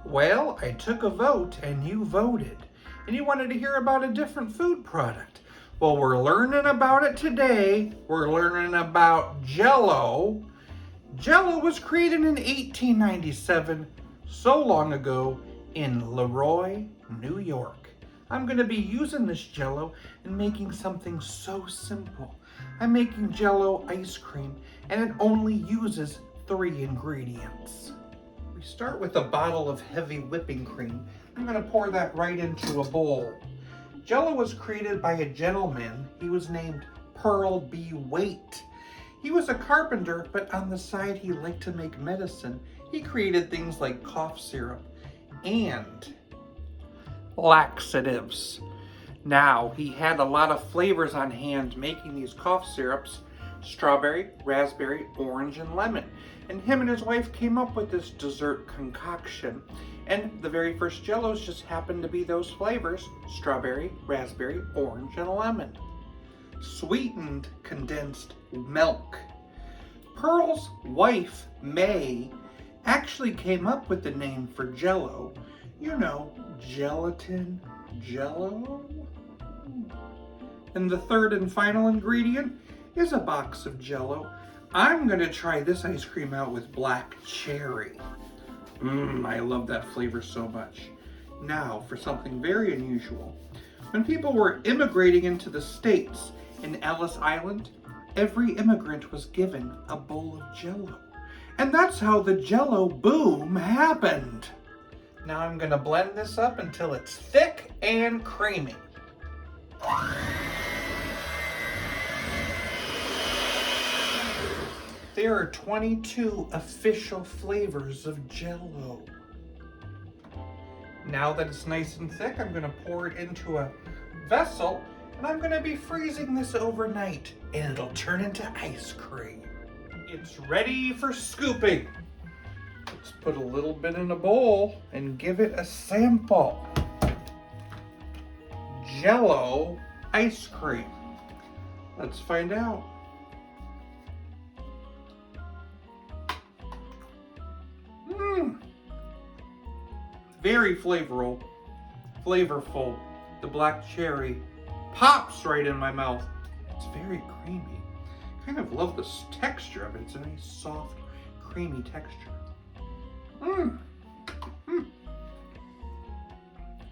Well, I took a vote and you voted. And you wanted to hear about a different food product. Well, we're learning about it today. We're learning about Jello. Jello was created in 1897, so long ago, in Leroy, New York. I'm going to be using this Jello and making something so simple. I'm making Jello ice cream, and it only uses 3 ingredients. We start with a bottle of heavy whipping cream. I'm going to pour that right into a bowl. Jello was created by a gentleman. He was named Pearl B. Waite. He was a carpenter, but on the side he liked to make medicine. He created things like cough syrup and laxatives. Now, he had a lot of flavors on hand making these cough syrups: strawberry, raspberry, orange, and lemon. And him and his wife came up with this dessert concoction. And the very first Jellos just happened to be those flavors: strawberry, raspberry, orange, and lemon. Sweetened condensed milk. Pearl's wife, May, actually came up with the name for Jello. You know, gelatin, Jello. And the third and final ingredient is a box of Jello. I'm gonna try this ice cream out with black cherry. I love that flavor so much. Now for something very unusual. When people were immigrating into the States in Ellis Island, every immigrant was given a bowl of Jello. And that's how the Jello boom happened. Now I'm gonna blend this up until it's thick and creamy. There are 22 official flavors of Jello. Now that it's nice and thick, I'm gonna pour it into a vessel, and I'm gonna be freezing this overnight, and it'll turn into ice cream. It's ready for scooping. Let's put a little bit in a bowl and give it a sample. Jello ice cream. Let's find out. Very flavorful. The black cherry pops right in my mouth. It's very creamy. Kind of love this texture of it. It's a nice, soft, creamy texture.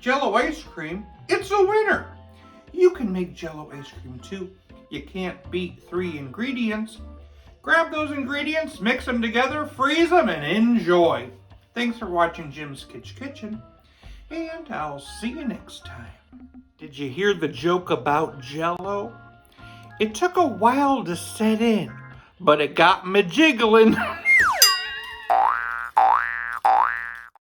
Jello ice cream, it's a winner. You can make Jello ice cream too. You can't beat 3 ingredients. Grab those ingredients, mix them together, freeze them, and enjoy. Thanks for watching Jim's Kitsch Kitchen, and I'll see you next time. Did you hear the joke about Jello? It took a while to set in, but it got me jiggling.